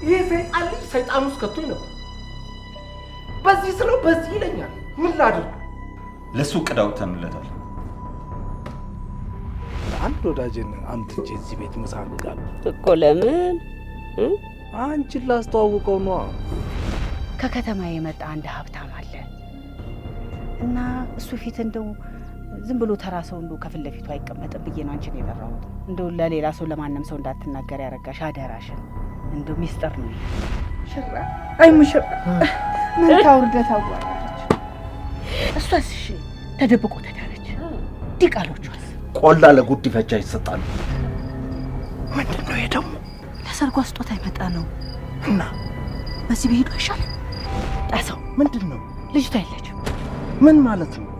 ይሄ ሰይጣን ውስጥ ከቶኝ ነበር። በዚህ ስለው በዚህ ይለኛል። ምን ላድርግ? ለሱ ቅዳው ተምለታል። አንድ ወዳጅን አምጥቼ እዚህ ቤት ምሳ ልጋብዝ እኮ። ለምን? አንቺን ላስተዋውቀው ነው። ከከተማ የመጣ አንድ ሀብታም አለ እና እሱ ፊት እንደው ዝም ብሎ ተራ ሰው እንደው ከፊት ለፊቱ አይቀመጥም ብዬ ነው አንቺን የጠራሁት። እንደው ለሌላ ሰው ለማንም ሰው እንዳትናገር ያረጋሽ አደራሽን። እንደው ሚስጥር ነው። ሽራ አይ ሙሽራ ምን ታውርደት አዋራለች። እሷስ እሺ ተደብቆ ተዳረች። ዲቃሎቿስ ቆላ ለጉዲፈቻ ይሰጣሉ። ምንድን ነው ይሄ ደግሞ? ለሰርጓ ስጦታ ይመጣ ነው እና በዚህ ቢሄዱ አይሻልም? ጣሰው ምንድን ነው? ልጅቷ የለችም። ምን ማለት ነው?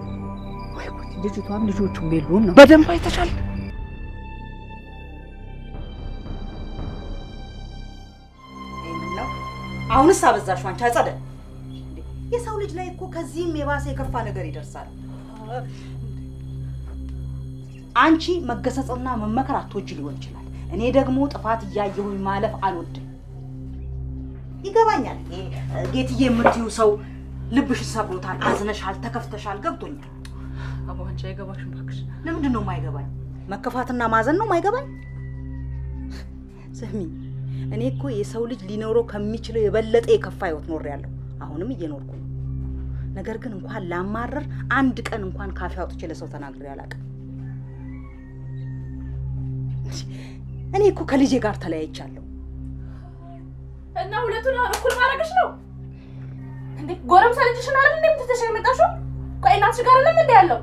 ወይ ጉድ! ልጅቷም ልጆቹም የሉም ነው። በደንብ አይተሻል? ነው አሁንስ አበዛሽው አንቺ አጸደ። የሰው ልጅ ላይ እኮ ከዚህም የባሰ የከፋ ነገር ይደርሳል። አንቺ መገሰጽና መመከር አትወጂ ሊሆን ይችላል። እኔ ደግሞ ጥፋት እያየሁኝ ማለፍ አልወድም። ይገባኛል። ጌትዬ የምትይው ሰው ልብሽን ሰብሮታል፣ አዝነሻል፣ ተከፍተሻል። ገብቶኛል። አቦ አንቺ አይገባሽም እባክሽ። ለምንድን ነው የማይገባኝ? መከፋትና ማዘን ነው የማይገባኝ? ስሚ እኔ እኮ የሰው ልጅ ሊኖረው ከሚችለው የበለጠ የከፋ ህይወት ኖሬያለሁ። አሁንም እየኖርኩ ነው። ነገር ግን እንኳን ላማረር አንድ ቀን እንኳን ካፌ አውጥቼ ለሰው ተናግሬ አላውቅም። እኔ እኮ ከልጄ ጋር ተለያይቻለሁ። እና ሁለቱን እኩል ማድረግሽ ነው እንዴ? ጎረምሳ ልጅሽን አይደል እንዴ የምትተሽ የመጣሽው? ቆይ እናትሽ ጋር አይደለም እንዴ ያለው?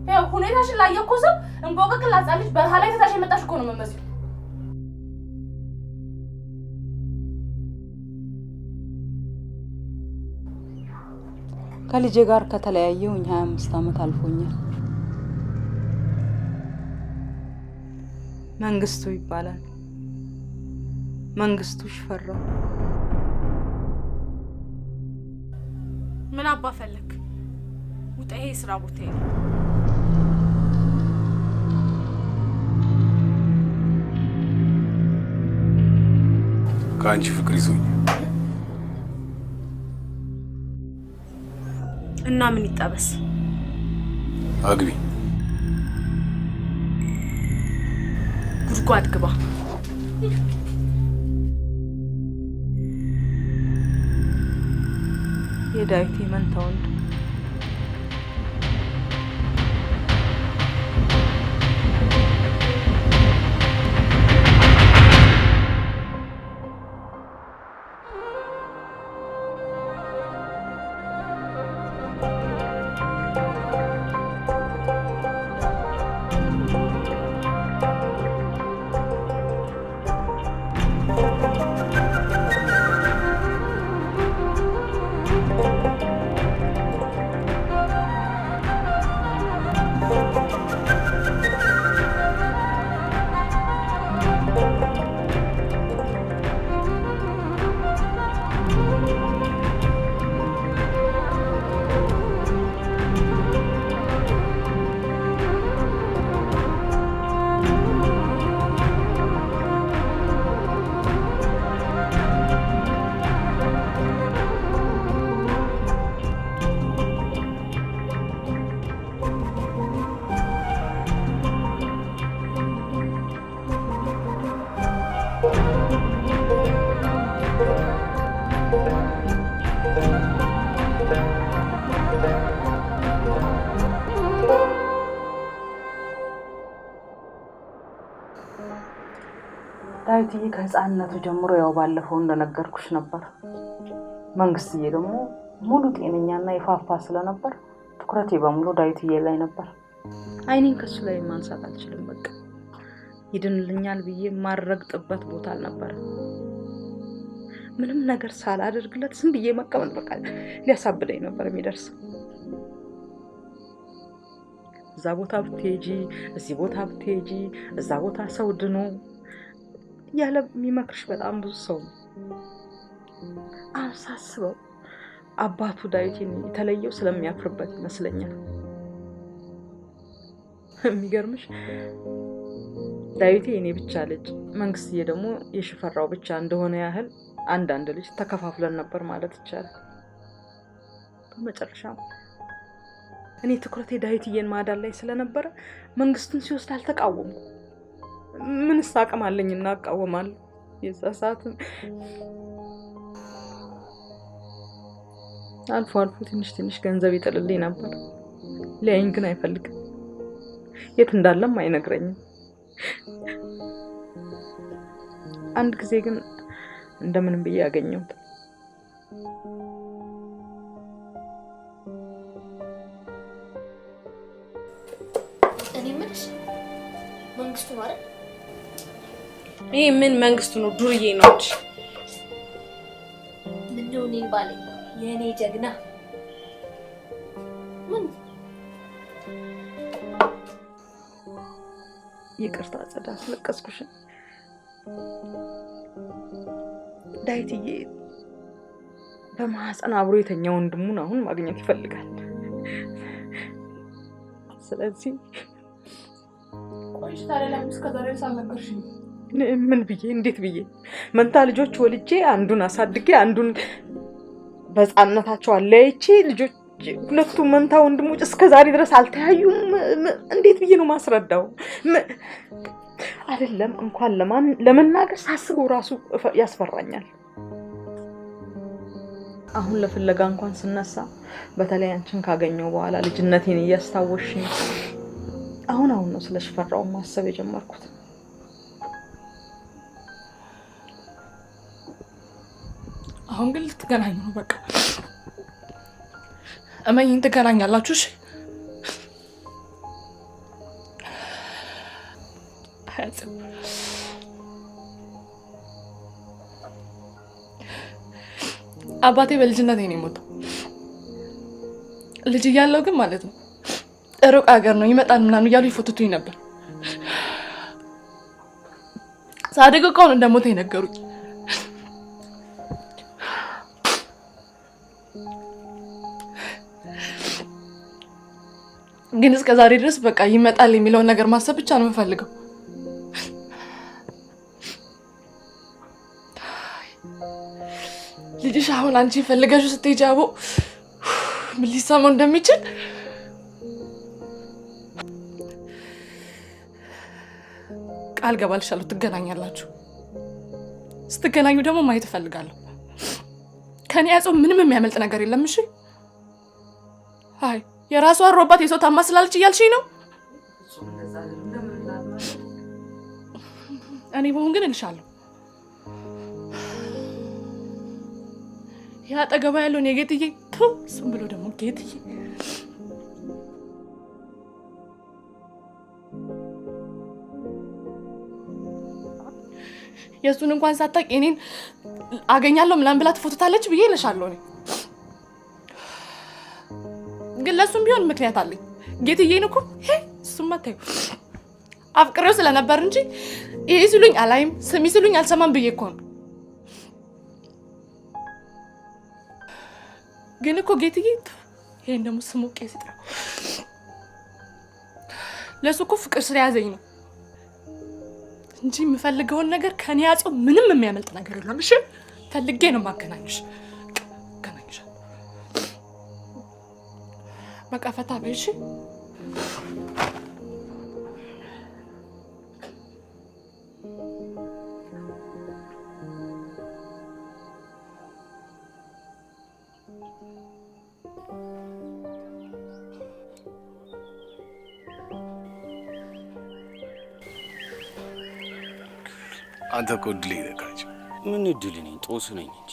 ያው ሁኔታሽን ላየ እኮ ሰው እንቦቀቅላ ጻልሽ በረሃ ላይ ተታሽ የመጣሽ እኮ ነው የምትመስለው። ከልጄ ጋር ከተለያየሁኝ 25 ዓመት አልፎኛል። መንግስቱ ይባላል። መንግስቱ ሽፈራው። ምን አባ ፈለክ? ውጣ፣ ይሄ ስራ ቦታዬ ነው። ከአንቺ ፍቅር ይዞኝ እና ምን ይጣበስ? አግቢ። ጉድጓድ ግባ። የዳዊት መንታ ወንድ ዳዊትዬ ከህፃንነቱ ጀምሮ ያው ባለፈው እንደነገርኩሽ ነበር። መንግስትዬ ደግሞ ሙሉ ጤነኛና ይፋፋ ስለነበር ትኩረቴ በሙሉ ዳዊትዬ ላይ ነበር። አይኔን ከሱ ላይ ማንሳት አልችልም። በቃ ይድንልኛል ብዬ ማረግጥበት ቦታ አልነበረ። ምንም ነገር ሳላደርግለት ዝም ብዬ መቀመጥ በቃ ሊያሳብደኝ ነበር የሚደርሰው። እዛ ቦታ ብትሄጂ፣ እዚህ ቦታ ብትሄጂ፣ እዛ ቦታ ሰው ድኖ ያለ የሚመክርሽ በጣም ብዙ ሰው ነው። አሳስበው አባቱ ዳዊትን የተለየው ስለሚያፍርበት ይመስለኛል። የሚገርምሽ ዳዊቴ እኔ ብቻ ልጅ መንግስትዬ ደግሞ የሽፈራው ብቻ እንደሆነ ያህል አንድ ልጅ ተከፋፍለን ነበር ማለት ይቻላል። በመጨረሻ እኔ ትኩረቴ ዳዊትዬን ማዳን ላይ ስለነበረ መንግስቱን ሲወስድ አልተቃወምኩ። ምንስ አቅም አለኝና አቃወማለሁ? የዛ ሰዓት አልፎ ትንሽ ገንዘብ ይጥልልኝ ነበር። ሊያየኝ ግን አይፈልግም። የት እንዳለም አይነግረኝም። አንድ ጊዜ ግን እንደምንም ብዬ ያገኘሁት እኔ ምንሽ መንግስቱ ማለት ይሄ ምን መንግስቱ ነው? ዱርዬ ነው እንጂ ምን ነው እኔ ባለ የኔ ጀግና ምን ይቅርታ ጸዳ ስለቀስኩሽ። ዳዊትዬ በማህፀን አብሮ የተኛ ወንድሙን አሁን ማግኘት ይፈልጋል። ስለዚህ ቆይሽ ታዲያ ለምን እስከዛሬ ሳልነገርሽኝ? ምን ብዬ እንዴት ብዬ መንታ ልጆች ወልጄ አንዱን አሳድጌ አንዱን በሕፃንነታቸው አለያይቼ ልጆች ሁለቱ መንታ ወንድሞች እስከዛሬ ድረስ አልተያዩም። እንዴት ብዬ ነው ማስረዳው? አይደለም እንኳን ለመናገር ሳስበው ራሱ ያስፈራኛል። አሁን ለፍለጋ እንኳን ስነሳ በተለይ አንቺን ካገኘው በኋላ ልጅነቴን እያስታወሽኝ አሁን ነው ስለሽፈራው ማሰብ የጀመርኩት። አሁን ግን ልትገናኙ ነው በቃ። እመኝን ትገናኛላችሁ። እሺ አባቴ በልጅነቴ ነው የሞተው። ልጅ እያለሁ ግን ማለት ነው ሩቅ ሀገር ነው ይመጣል ምናምን እያሉ ይፎትቱኝ ነበር። ሳድግ እኮ ነው እንደሞተ የነገሩኝ። ግን እስከ ዛሬ ድረስ በቃ ይመጣል የሚለውን ነገር ማሰብ ብቻ ነው የምፈልገው። ልጅሽ አሁን አንቺ ፈልገሽው ስትሄጂ አቦ ምን ሊሰማው እንደሚችል ቃል ገባልሻለሁ። ትገናኛላችሁ። ስትገናኙ ደግሞ ማየት እፈልጋለሁ። ከኔ ያጾም ምንም የሚያመልጥ ነገር የለም። እሺ አይ የራሷ አሮባት የሰው ታማ ስላለች እያልሽኝ ነው? እኔ በሆን ግን እልሻለሁ ያ ጠገባ ያለውን የጌትዬ ስም ብሎ ደግሞ ጌትዬ የሱን እንኳን ሳታውቂ እኔን አገኛለሁ ምናምን ብላ ትፎትታለች ብዬ እልሻለሁ። እኔ ግን ለሱም ቢሆን ምክንያት አለኝ። ጌትዬን እኮ እሱማ ተይው አፍቅሬው ስለነበር እንጂ ይሄ ሲሉኝ አላይም ስሚ ሲሉኝ አልሰማም ብዬ እኮ ነው። ግን እኮ ጌትዬ ይሄን ደግሞ ስሙ ቄስ ይጥራው ለሱ እኮ ፍቅር ስለያዘኝ ነው እንጂ የምፈልገውን ነገር ከኔ ያጾ ምንም የሚያመልጥ ነገር የለም። እሺ ፈልጌ ነው ማገናኝሽ። ገናኝሽ በቃ ፈታ በይ። እሺ አንተ እኮ እድል ይነካች። ምን እድል ነኝ? ጦስ ነኝ እንጂ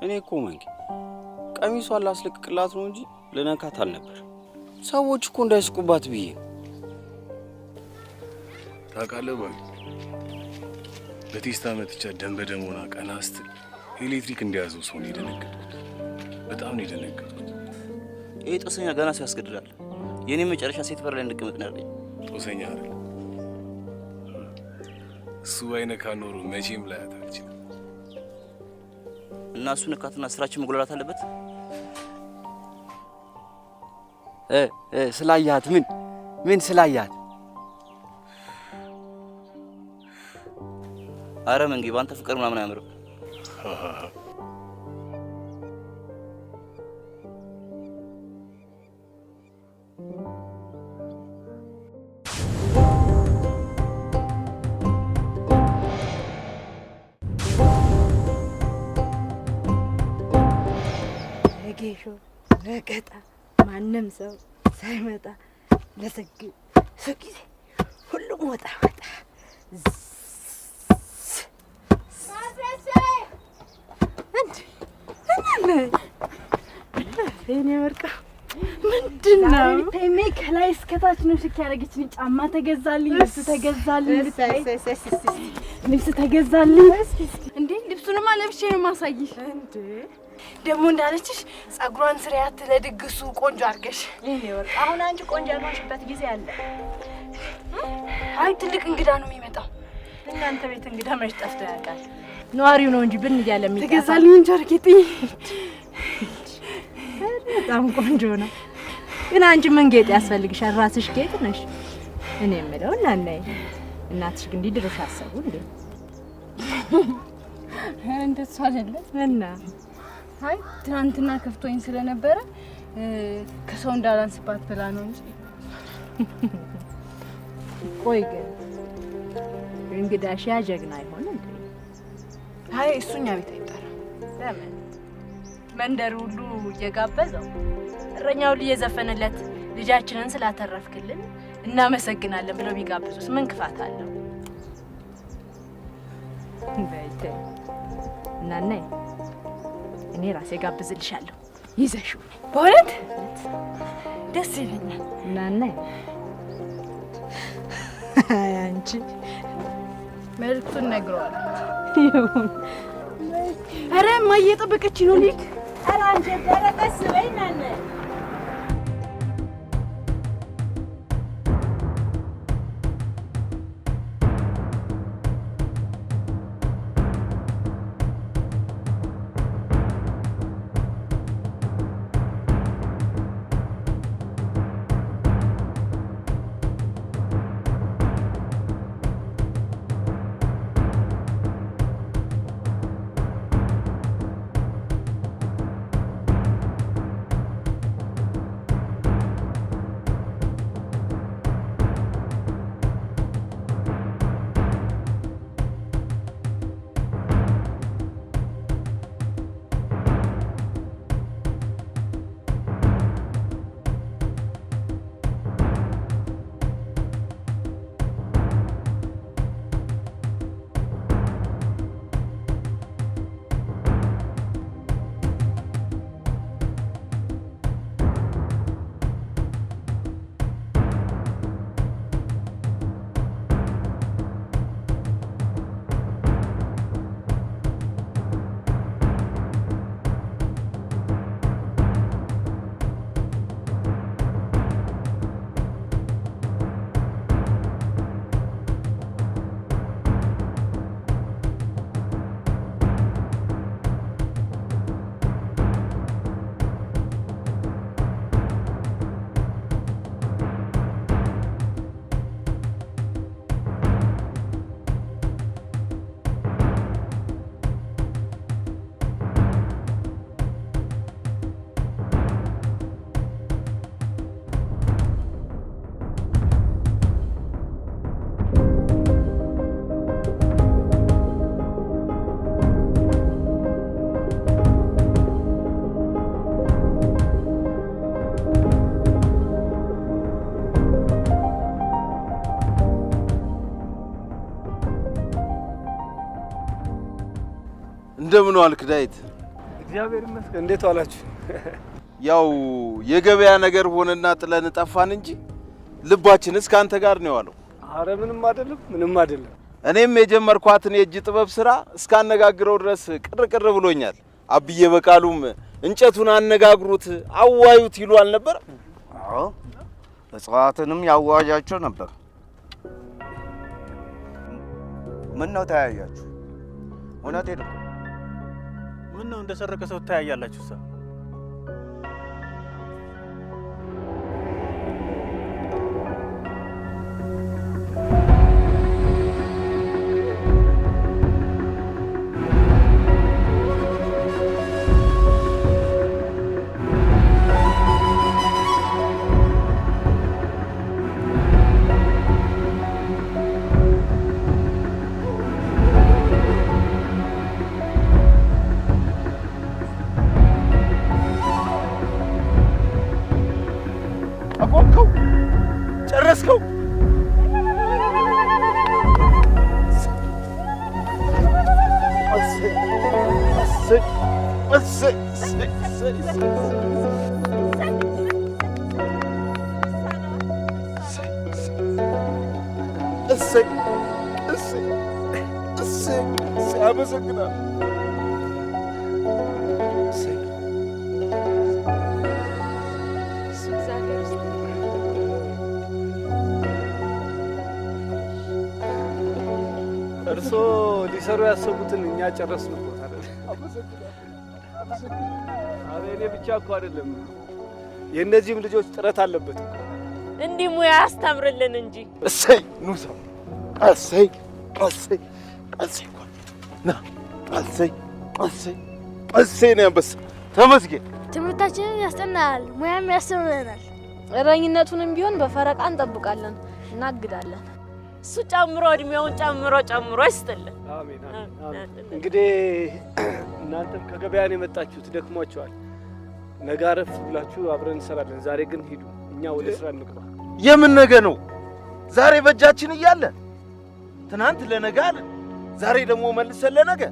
እኔ እኮ መንገ ቀሚሷን ላስለቅቅላት ነው እንጂ ለነካት አልነበር። ሰዎች እኮ እንዳይስቁባት ብዬ ነው። ታውቃለህ ባይ በቴስታ መጥቻ ደም በደም ሆና ቀና ስትል ኤሌክትሪክ እንደያዘው ሰው ነው የደነገጥኩት። በጣም ነው የደነገጥኩት። ይሄ ጦሰኛ ገና ሲያስገድላል። የኔ መጨረሻ ሴት በር ላይ እንድቀመጥ ነው ያለኝ። ጦሰኛ አይደል? እሱ አይነካ ኖሮ መቼም ላያት አልችልም። እና እሱ ነካትና ስራችን መጎላላት አለበት። ስላያት ምን ስላያት አረ መንጌ ባንተ ፍቅር ምናምን አያምርም። ለጌሾ ለቀጣ ማንም ሰው ሳይመጣ ለሰግ ጊዜ ሁሉም ወጣ ወጣ እኔ ወርቃ ምንድነው? እኔ ከላይ እስከታች ነው ሽክ ያደረገችኝ። ጫማ ተገዛልኝ፣ ልብስ ተገዛልኝ፣ ልብስ ተገዛልኝ። እንዴ ልብሱንማ ለብሼ ነው ማሳይሽ። እንዴ ደግሞ እንዳለችሽ ጸጉሯን ስሪያት ለድግሱ ቆንጆ አድርገሽ። እኔ ወርቃ አሁን አንቺ ቆንጆ ያልሆንሽበት ጊዜ አለ። አይ ትልቅ እንግዳ ነው የሚመጣው። እናንተ ቤት እንግዳ መች ጠፍቶ ያውቃል? ነዋሪው ነው እንጂ ብን እያለ የሚጣ ተገዛልኝ እንጂ አርጌጥ በጣም ቆንጆ ነው። ግን አንቺ ምን ጌጥ ያስፈልግሻል? ራስሽ ጌጥ ነሽ። እኔ የምለው እናናይ እናትሽ ግን እንዲድርሽ አሰቡ እንዴ? እንደሱ አይደለም እና አይ ትናንትና ከፍቶኝ ስለነበረ ከሰው እንዳላንስባት ብላ ነው እንጂ። ቆይ ግን እንግዳሽ ያ ጀግና አይሆን እንዴ? አይ እሱኛ ቤት አይጠራም። ለምን? መንደር ሁሉ እየጋበዘው እረኛው ሁሉ እየዘፈነለት ልጃችንን ስላተረፍክልን እናመሰግናለን ብለው ቢጋብዙስ ምን ክፋት አለው? በይተ እናናይ እኔ ራሴ ጋብዝልሻለሁ። ይዘሽው በእውነት ደስ ይለኛል። እናናይ አንቺ መልዕክቱን ነግረዋለሁ። ይሁን። ኧረ እማዬ እየጠበቀች ነው። ልሂድ። ኧረ አንቺ ቀስ በይ እናናይ። እንደምን ዋልክ ዳዊት? እግዚአብሔር ይመስገን። እንዴት ዋላችሁ? ያው የገበያ ነገር ሆነና ጥለን ጠፋን እንጂ ልባችንስ ካንተ ጋር ነው ያለው። አረ ምንም አይደለም፣ ምንም አይደለም። እኔም የጀመርኳትን የእጅ ጥበብ ስራ እስካነጋግረው ድረስ ቅር ብሎኛል። አብዬ በቃሉም እንጨቱን አነጋግሩት አዋዩት ይሉ አልነበር? አዎ እጽዋትንም ያዋያቸው ነበር። ምን ነው ተያያችሁ? እውነቴን ነው። ምን ነው እንደሰረቀ ሰው ተያያላችሁ? ሰው አመሰግናለሁ። እርስዎ ሊሰሩ ያሰቡትን እኛ ጨረስን እኮ አይደል? ኧረ እኔ ብቻ እኮ አይደለም፣ የእነዚህም ልጆች ጥረት አለበት እኮ። እንዲህ ሙያ ያስተምርልን እንጂ። እሰይ ኑሳ እሰይ እሰይ እሰይ ና እሰይ እሰይ እሰይ ነው አንበሳ ተመስገን። ትምህርታችንን ያስጠናል፣ ሙያም ያስተምረናል። እረኝነቱንም ቢሆን በፈረቃ እንጠብቃለን፣ እናግዳለን። እሱ ጨምሮ እድሜውን ጨምሮ ይስጥልን። አሜን አሜን። እንግዲህ እናንተም ከገበያ ነው የመጣችሁት፣ ደክሟችኋል። ነገ አረፍ ብላችሁ አብረን እንሰራለን። ዛሬ ግን ሂዱ፣ እኛ ወደ ስራ እንግባ። የምን ነገ ነው? ዛሬ በእጃችን እያለ ትናንት ለነገ አለ፣ ዛሬ ደግሞ መልሰን ለነገ።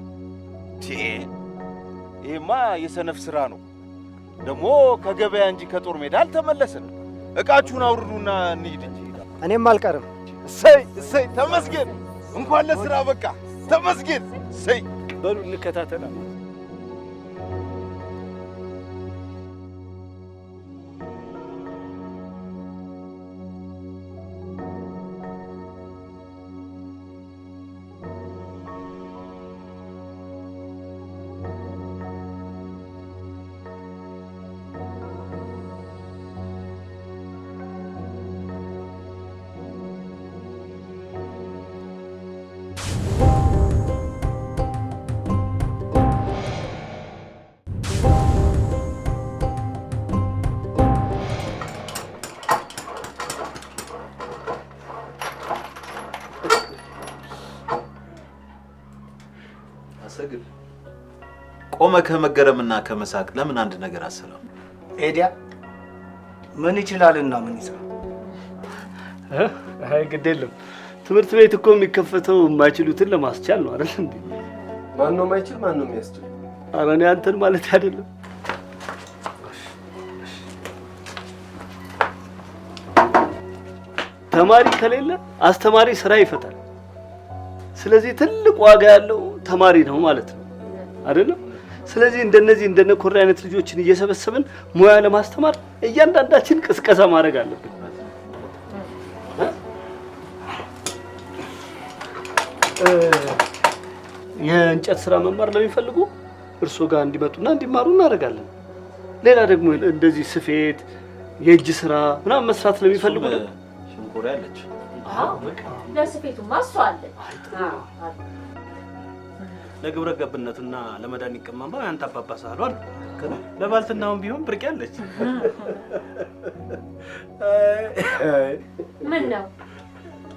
ይሄማ የሰነፍ ስራ ነው። ደግሞ ከገበያ እንጂ ከጦር ሜዳ አልተመለስንም። እቃችሁን አውርዱና እንሂድ እንጂ። እኔም አልቀርም። እሰይ እሰይ ተመስገን። እንኳን ለስራ በቃ ተመስገን። እሰይ በሉ እንከታተላ። አሰግድ ቆመ ከመገረምና ከመሳቅ ለምን አንድ ነገር አሰላም? ኤዲያ ምን ይችላልና ምን ይስራ? አይ ግድ የለም። ትምህርት ቤት እኮ የሚከፈተው የማይችሉትን ለማስቻል ነው አይደል እንዴ? ማን ነው የማይችል ማን ነው የሚያስችል? ኧረ እኔ አንተን ማለት አይደለም። ተማሪ ከሌለ አስተማሪ ስራ ይፈታል። ስለዚህ ትልቅ ዋጋ ያለው ተማሪ ነው ማለት ነው አይደለም? ስለዚህ እንደነዚህ እንደነ ኮሬ አይነት ልጆችን እየሰበሰብን ሙያ ለማስተማር እያንዳንዳችን ቅስቀሳ ማድረግ አለብን። የእንጨት ስራ መማር ለሚፈልጉ እርሶ ጋር እንዲመጡና እንዲማሩ እናደርጋለን። ሌላ ደግሞ እንደዚህ ስፌት፣ የእጅ ስራ ምናምን መስራት ለሚፈልጉ ሽንኩራ ያለች ለስፌቱማ እሷ አለች። ለግብረ ገብነቱና ለመድኃኒት ቅመማ ያንተ አባባ ሳህሉ አሉ። ለባልትናውም ቢሆን ብርቅ ያለች። ምን ነው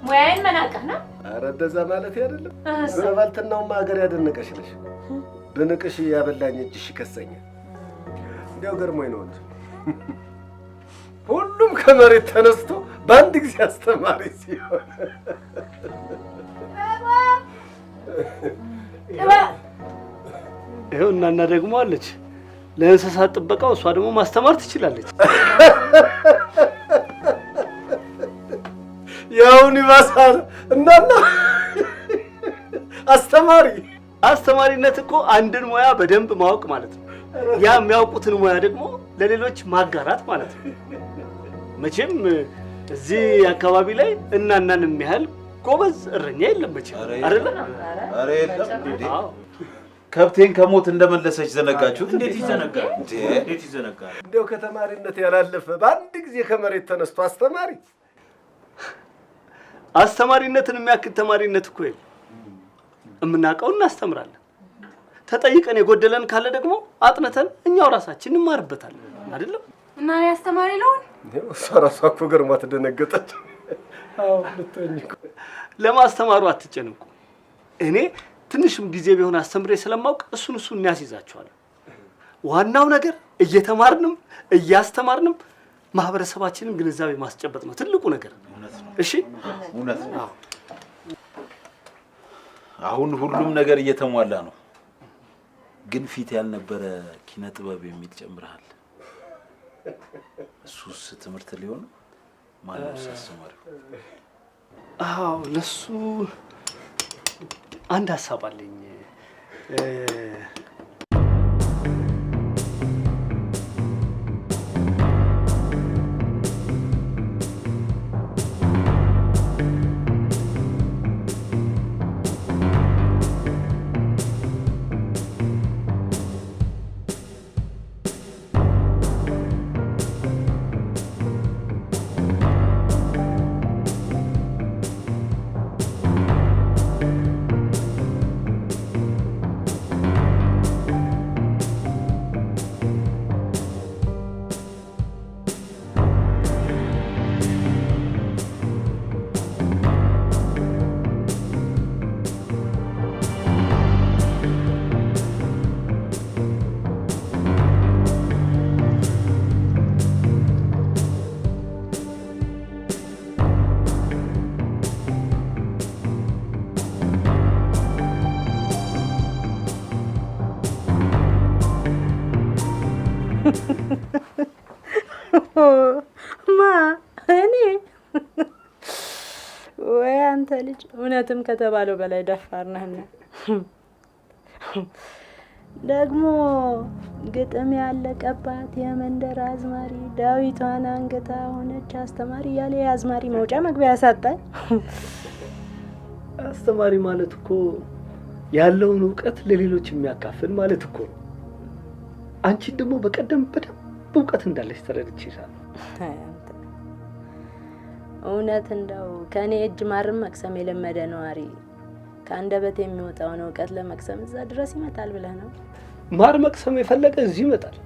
ሙያዬን መናቀህ ነው? ኧረ እንደዛ ማለት አይደለም። ለባልትናውም ሀገር ያደነቀሽ ነሽ። ብንቅሽ ያበላኝ እጅሽ ይከሰኛል። እንዲያው ገርሞኝ ነው እንጂ ሁሉም ከመሬት ተነስቶ በአንድ ጊዜ አስተማሪ ሲሆን ይኸው እናና ደግሞ አለች ለእንስሳት ጥበቃው፣ እሷ ደግሞ ማስተማር ትችላለች። ያውን ይባሳል እናና አስተማሪነት እኮ አንድን ሙያ በደንብ ማወቅ ማለት ነው። ያ የሚያውቁትን ሙያ ደግሞ ለሌሎች ማጋራት ማለት ነው። መቼም እዚህ አካባቢ ላይ እናናን የሚያህል ጎበዝ እረኛ የለም መቼም አይደል? ኧረ የለም እንዴ! ከብቴን ከሞት እንደመለሰች ዘነጋችሁት? እንዴት ይዘነጋል? እንዴት ይዘነጋል? እንደው ከተማሪነት ያላለፈ በአንድ ጊዜ ከመሬት ተነስቶ አስተማሪነትን የሚያክል ተማሪነት እኮ የለም። የምናውቀው እናስተምራለን። ተጠይቀን የጎደለን ካለ ደግሞ አጥነተን እኛው ራሳችን እንማርበታለን አይደለም? እና ያስተማሪ ለውን እሷ ራሷ እኮ ገርማ ተደነገጠች። አዎ ልትሆኝ እኮ። ለማስተማሩ አትጨነቁ። እኔ ትንሽም ጊዜ ቢሆን አስተምሬ ስለማውቅ እሱን እናስይዛቸዋለን። ዋናው ነገር እየተማርንም እያስተማርንም ማህበረሰባችንን ግንዛቤ ማስጨበጥ ነው ትልቁ ነገር። እሺ እውነት ነው። አሁን ሁሉም ነገር እየተሟላ ነው። ግን ፊት ያልነበረ ኪነ ጥበብ የሚል ጨምረሃል። እሱስ ትምህርት ሊሆን ማነው አስተማሪው? አዎ ለሱ አንድ ሀሳብ አለኝ። ማ እኔ ወይ አንተ ልጅ እውነትም ከተባለው በላይ ደፋር ነህና ደግሞ ግጥም ያለቀባት የመንደር አዝማሪ ዳዊቷን አንገታ ሆነች አስተማሪ ያለ የአዝማሪ መውጫ መግቢያ ያሳጣኝ። አስተማሪ ማለት እኮ ያለውን እውቀት ለሌሎች የሚያካፍል ማለት እኮ ነው። አንቺ ደግሞ በቀደም በደንብ እውቀት እንዳለሽ ተረድቼሻለሁ። እውነት እንደው ከኔ እጅ ማርም መቅሰም የለመደ ነዋሪ ከአንደበት የሚወጣውን እውቀት ለመቅሰም እዛ ድረስ ይመጣል ብለህ ነው? ማር መቅሰም የፈለገ እዚህ ይመጣል፣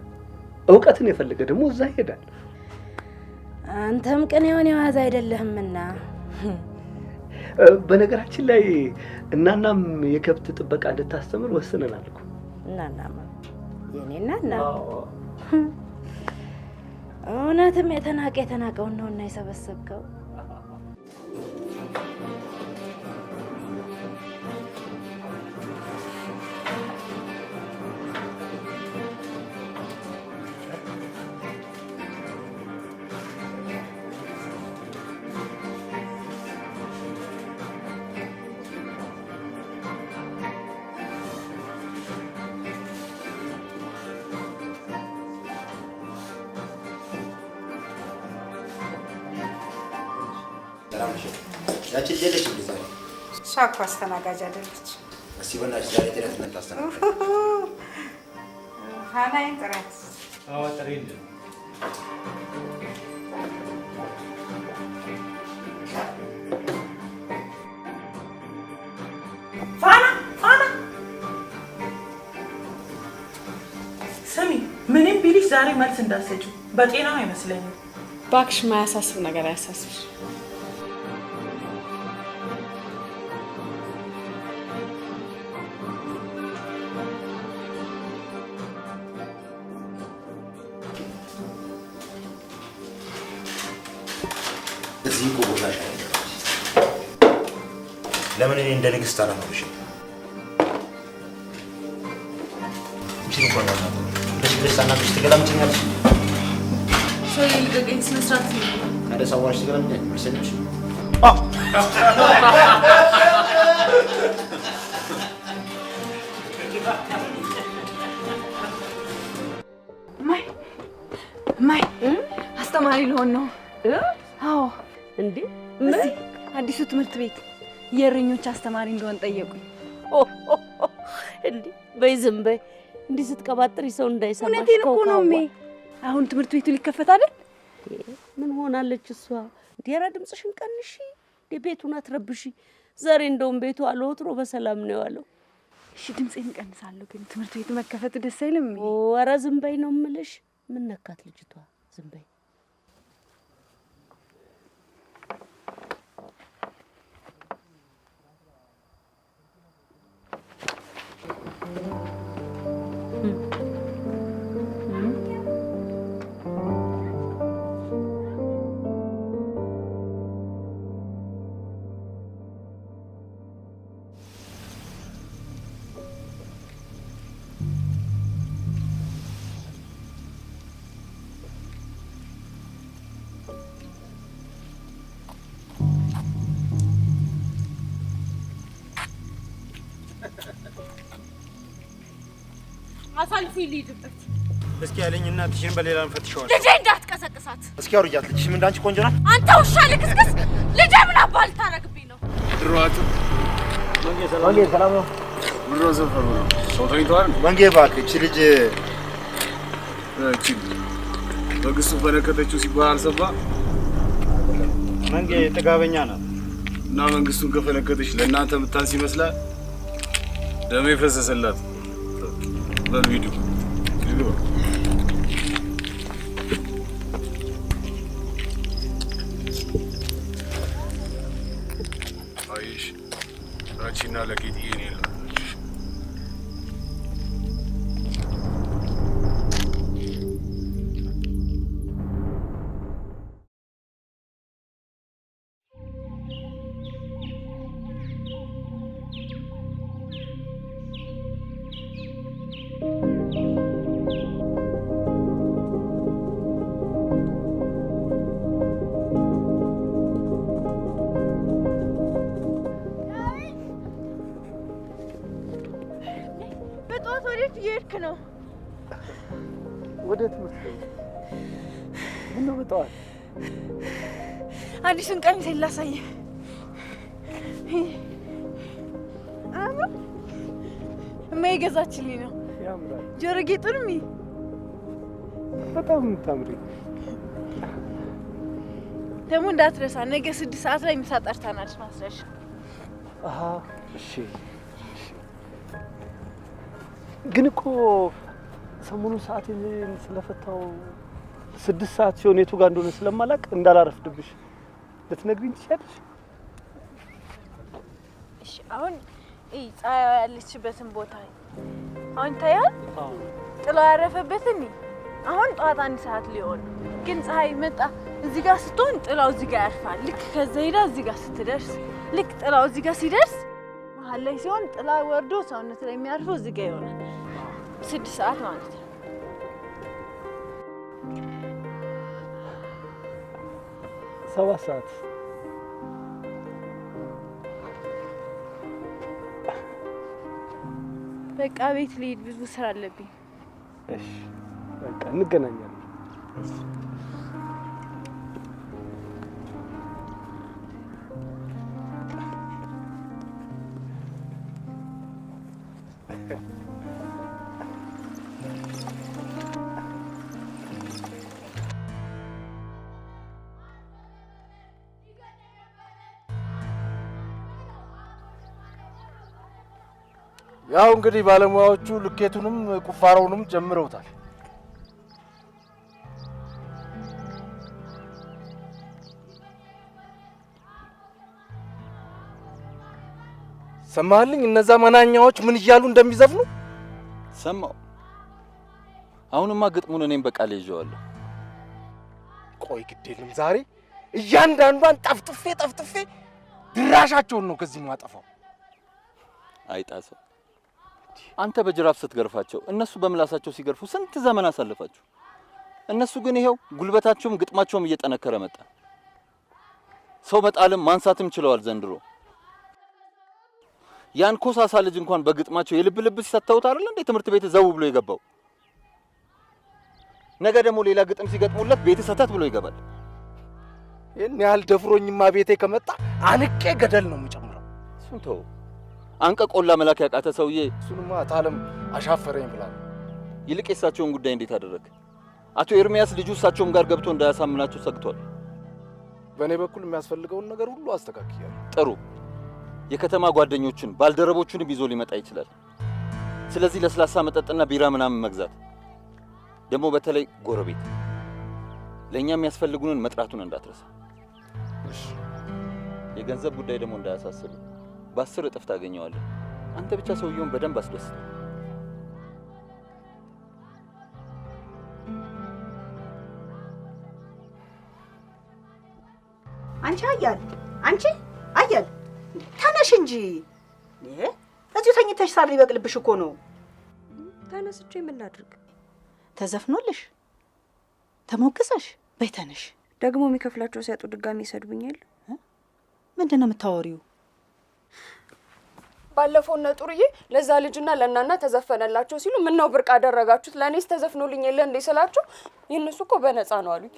እውቀትን የፈለገ ደግሞ እዛ ይሄዳል። አንተም ቅን የሆነ የዋዛ አይደለህምና። በነገራችን ላይ እናናም የከብት ጥበቃ እንድታስተምር ወስነናል እኮ። እናናማ የኔ እናና እውነትም የተናቀውን ነውና የሰበሰብከው። ያቺ ልጅ እንደዛ ሻኳ አስተናጋጅ አይደለች። እስቲ በእናትሽ ዛሬ ጥረት መጣስተናገድ ሃናይን ጥረት ጥሬ ፋና ስሚ፣ ምንም ቢልሽ ዛሬ መልስ እንዳትሰጪው በጤናው አይመስለኝም። እባክሽ ማያሳስብ ነገር አያሳስብሽ። እዚህ እኮ ቦታሽ አይደለም። ለምን እኔ እንደ ንግስት አላኖርሽም? እንጂ እንኳን ለሽግስ አናግሽ ትገላምጪኛለሽ። ሰው ይልቀቀኝ ስነ ስርዓት ካደ ሰዋሽ ትገላምጪኛለሽ መሰለሽ? ማይ አስተማሪ ልሆን ነው። አዎ እንዴ እዚህ አዲሱ ትምህርት ቤት የእረኞች አስተማሪ እንደሆን ጠየቁኝ። እንዴ በይ ዝም በይ። እንዲህ ስትቀባጥሪ ሰው እንዳይሰማሽ። እውነቴን እኮ ነው ሜ። አሁን ትምህርት ቤቱ ሊከፈት አይደል? ምን ሆናለች እሷ? ዲራ ድምፅሽን ቀንሺ፣ ቤቱን አትረብሺ። ዛሬ እንደውም ቤቱ አለወትሮ በሰላም ነው ያለው። እሺ ድምፄን እቀንሳለሁ፣ ግን ትምህርት ቤቱ መከፈቱ ደስ አይልም? ኧረ ዝም በይ ነው የምልሽ። ምን ነካት ልጅቷ? ዝም በይ። አሳልፉ ይልይድበት። እስኪ ያለኝ እናትሽን በሌላ እንፈትሽዋል። ልጄ እንዳትቀሰቅሳት። እስኪ አውርጃት። ልጅሽም እንዳንቺ ቆንጆ ናት። አንተ ውሻ ልክስክስ! ልጄ ምን አባል ታረግብኝ ነው? ድሮአቱ መንጌ ሰላም ነው? ብሮ ዘፈሩ ነው። ሰው ተኝቷል። መንጌ እባክህ እቺ ልጅ እቺ በግሱ ፈነከተችው ሲባል አልሰማ። መንጌ ጥጋበኛ ናት እና መንግስቱን ከፈነከተች ለእናንተ ምታንስ ይመስላል። ደሜ ፈሰሰላት። በቪዲዮ አይሽ አንቺና ለጌጥ ይሄን የለም። በጠዋት ወዴት እየሄድክ ነው? ወደ ትምህርት ቤት። ምነው በጠዋት? አዲሱን ቀሚሴን ላሳየህ። እማዬ ገዛችልኝ ነው። ያምራል። ጆሮ ጌጡንም በጣም የምታምሪ። ደግሞ እንዳትረሳ ነገ 6 ሰዓት ላይ ምሳ ጠርታናለች ማስረሻ። አሃ እሺ። ግን እኮ ሰሞኑን ሰዓቴን ስለፈታው 6 ሰዓት ሲሆን የቱ ጋር እንደሆነ ስለማላቅ እንዳላረፍድብሽ ልትነግሪኝ ትችያለሽ? እሺ አሁን ፀሐይ ያለችበትን ቦታ አሁን ታያል። ጥላው ያረፈበትን አሁን ጠዋት 1 ሰዓት ሊሆን ግን ፀሐይ መጣ እዚህ ጋር ስትሆን ጥላው እዚህ ጋር ያርፋል። ልክ ከዛ ሄዳ እዚህ ጋር ስትደርስ ልክ ጥላው እዚህ ጋር ሲደርስ መሀል ላይ ሲሆን ጥላ ወርዶ ሰውነት ላይ የሚያርፈው እዚህ ጋር ይሆናል። 6 ሰዓት ማለት ነው። ሰባት ሰዓት በቃ ቤት ልሂድ፣ ብዙ ስራ አለብኝ። እሺ በቃ እንገናኛለን። ያው እንግዲህ ባለሙያዎቹ ልኬቱንም ቁፋሮውንም ጀምረውታል። ሰማህልኝ? እነዛ መናኛዎች ምን እያሉ እንደሚዘፍኑ ሰማው። አሁንማ ግጥሙን እኔም በቃል ይዤዋለሁ። ቆይ ግድ የለም ዛሬ እያንዳንዷን ጠፍጥፌ ድራሻቸውን ነው ከዚህ ማጠፋው። አይጣሰው አንተ በጅራፍ ስትገርፋቸው እነሱ በምላሳቸው ሲገርፉ ስንት ዘመን አሳልፋችሁ። እነሱ ግን ይሄው ጉልበታቸውም ግጥማቸውም እየጠነከረ መጣ። ሰው መጣልም ማንሳትም ችለዋል ዘንድሮ። ያን ኮሳሳ ልጅ እንኳን በግጥማቸው የልብ ልብ ሲሰጣውት አይደል እንዴ ትምህርት ቤት ዘው ብሎ የገባው። ነገ ደግሞ ሌላ ግጥም ሲገጥሙለት ቤት ሰተት ብሎ ይገባል። ይሄን ያህል ደፍሮኝማ ቤቴ ከመጣ አንቄ ገደል ነው የምጨምረው። እሱን ተው። አንቀ ቆላ መላክ ያቃተ ሰውዬ እሱንማ ታለም አሻፈረኝ ብላ። ይልቅ የሳቸውን ጉዳይ እንዴት አደረክ? አቶ ኤርሚያስ ልጁ እሳቸውም ጋር ገብቶ እንዳያሳምናቸው ሰግቷል። በእኔ በኩል የሚያስፈልገውን ነገር ሁሉ አስተካክያለሁ። ጥሩ። የከተማ ጓደኞችን ባልደረቦቹንም ይዞ ሊመጣ ይችላል። ስለዚህ ለስላሳ መጠጥና ቢራ ምናምን መግዛት፣ ደግሞ በተለይ ጎረቤት ለኛ የሚያስፈልጉንን መጥራቱን እንዳትረሳ። እሺ። የገንዘብ ጉዳይ ደግሞ እንዳያሳስብ፣ በ10 እጥፍ ታገኘዋለህ። አንተ ብቻ ሰውየውን በደንብ አስደስት። አንቺ አያል ተነሽ እንጂ እዚሁ ተኝተሽ ሳር ሊበቅልብሽ እኮ ነው። ተነስቼ ምን ላድርግ? ተዘፍኖልሽ ተሞግሰሽ በይ ተነሽ። ደግሞ የሚከፍላቸው ሲያጡ ድጋሚ ይሰድቡኛል። ምንድን ነው የምታወሪው? ባለፈው እነ ጡርዬ ለዛ ልጅና ለናና ተዘፈነላቸው ሲሉ ምን ነው ብርቅ አደረጋችሁት? ለኔስ ተዘፍኖልኝ የለ እንዴ ስላቸው የነሱ እኮ በነፃ ነው አሉኝ።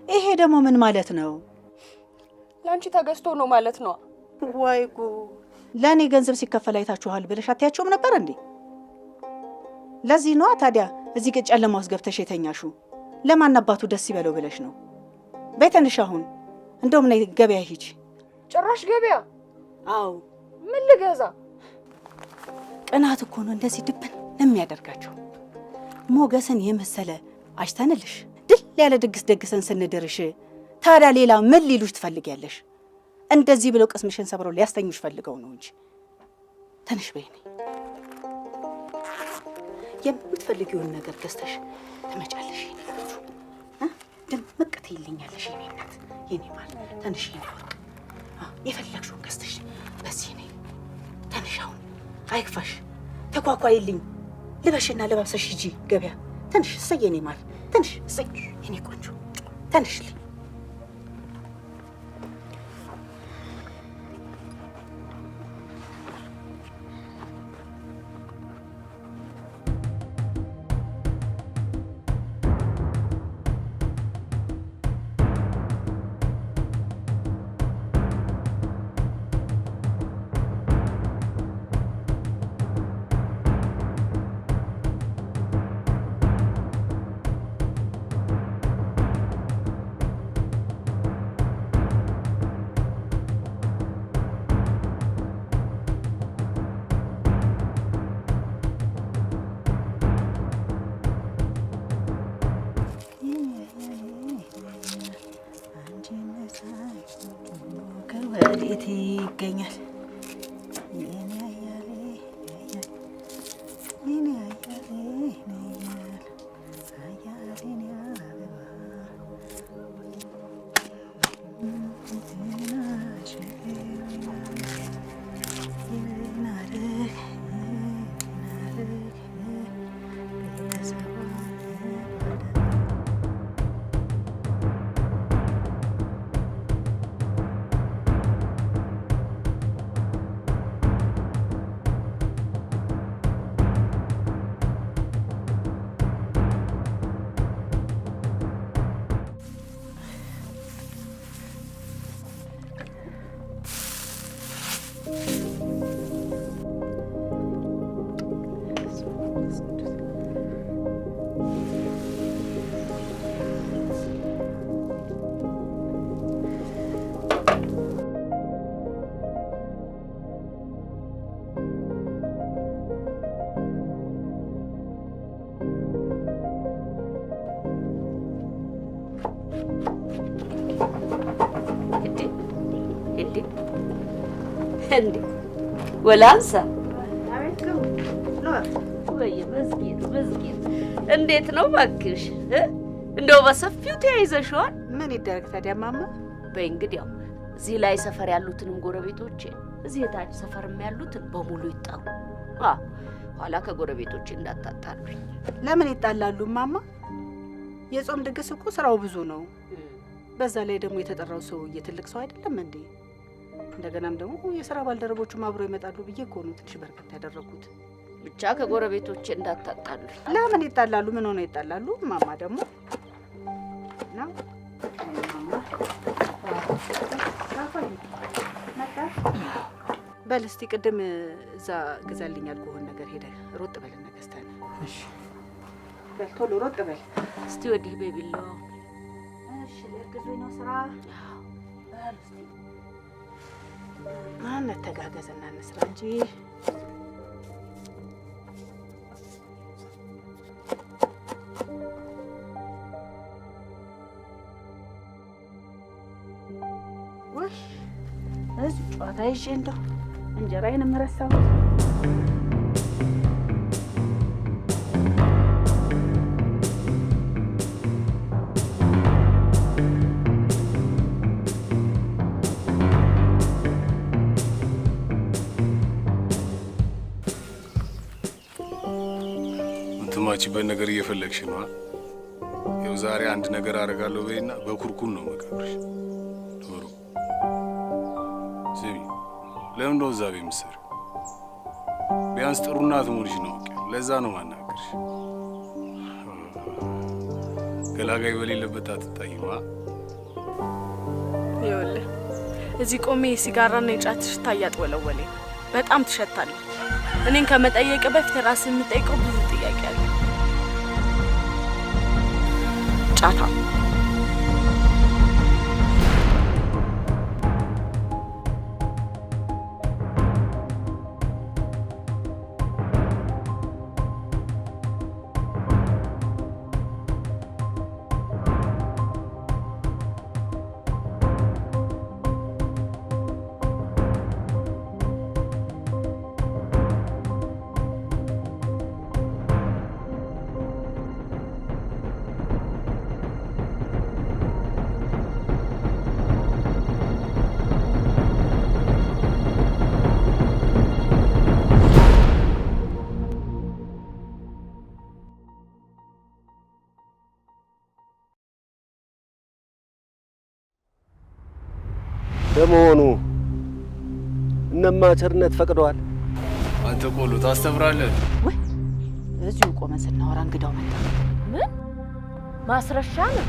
ይሄ ደግሞ ምን ማለት ነው? ላንቺ ተገዝቶ ነው ማለት ነው። ወይ ጉድ! ለኔ ገንዘብ ሲከፈል አይታችኋል ብለሽ አትያቸውም ነበር እንዴ? ለዚህ ነው ታዲያ እዚህ ጨለማ ውስጥ ገብተሽ የተኛሽው። ለማን አባቱ ደስ ይበለው ብለሽ ነው? በተንሽ አሁን እንደውም ነይ ገበያ ሂጂ። ጭራሽ ገበያ? አዎ። ምን ልገዛ? ቅናት እኮ ነው እንደዚህ ድብን የሚያደርጋቸው። ሞገስን የመሰለ አሽተንልሽ ድል ያለ ድግስ ደግሰን ስንድርሽ ታዲያ ሌላ ምን ሊሉሽ ትፈልጊያለሽ? እንደዚህ ብለው ቅስምሽን ሰብረው ሊያስተኙሽ ፈልገው ነው እንጂ። ተነሽ በይኔ የምትፈልጊውን ነገር ገዝተሽ ትመጫለሽ። ይነሱ ድምቅ ትይልኛለሽ የኔ እናት የኔ ማር። ተነሽ የኔ ወርቅ የፈለግሽውን ገዝተሽ በዚህ ነይ። ተነሽ አሁን አይክፋሽ፣ ተኳኳይልኝ። ልበሽና ለባብሰሽ ሂጂ ገበያ። ተነሽ እሰይ የኔ ማር ተነሽ እሰይ የኔ ቆንጆ ተነሽልኝ። ወዴት ይገኛል? እንዴ ወላንሳ ወይ መስጊድ እንዴት ነው ባክሽ? እንደው በሰፊው ተያይዘሽዋል። ምን ይደረግ ታዲያ ማማ? በይ እንግዲህ ያው እዚህ ላይ ሰፈር ያሉትንም ጎረቤቶቼ እዚህ ታች ሰፈርም ያሉትን በሙሉ ይጣሉ። ኋላ ከጎረቤቶቼ እንዳታጣሉኝ። ለምን ይጣላሉ ማማ? የጾም ድግስ እኮ ስራው ብዙ ነው። በዛ ላይ ደግሞ የተጠራው ሰው ትልቅ ሰው አይደለም እንዴ? እንደገናም ደግሞ የሥራ ባልደረቦቹም አብሮ ይመጣሉ ብዬ እኮ ነው ትንሽ በርከት ያደረኩት። ብቻ ከጎረቤቶቼ እንዳታጣሉኝ። ለምን ይጣላሉ? ምን ሆነ ይጣላሉ? ማማ ደግሞ ነው በል እስቲ ቅድም እዛ ግዛልኝ ያልኩህን ነገር ሄደህ ሮጥ በልና ገዝተህ ነው። እሺ በል ቶሎ ሮጥ በል እስቲ ወዲህ በቢላው። እሺ ለግዙኝ ነው ስራ። እስቲ እንተጋገዝና እንስራ እንጂ ወይ እዚህ ጨዋታ ይዤ እንደው እንጀራዬን የምረሳው። የምትማችበት ነገር እየፈለግሽ ነው? ይኸው ዛሬ አንድ ነገር አደርጋለሁ በይና በኩርኩም ነው መቀብርሽ። ዶሮ ስሚ፣ ለምን ነው እዛ ቤት የምትሰሪው? ቢያንስ ጥሩ እናት መሆንሽን አውቄያለሁ። ለዛ ነው ማናገርሽ። ገላጋይ በሌለበት አትታይማ። ይኸውልህ እዚህ ቆሜ የሲጋራና የጫት ሽታ እያጥወለወለኝ በጣም ትሸታለህ። እኔን ከመጠየቅ በፊት ራስህን የምጠይቀው ብዙ ጥያቄ አለ። ጫታ ለመሆኑ እነማ ቸርነት ፈቅደዋል? አንተ ቆሎ ታስተምራለህ ወይ? እዚሁ ቆመን ስናወራ እንግዳው መጣ። ምን ማስረሻ ነው?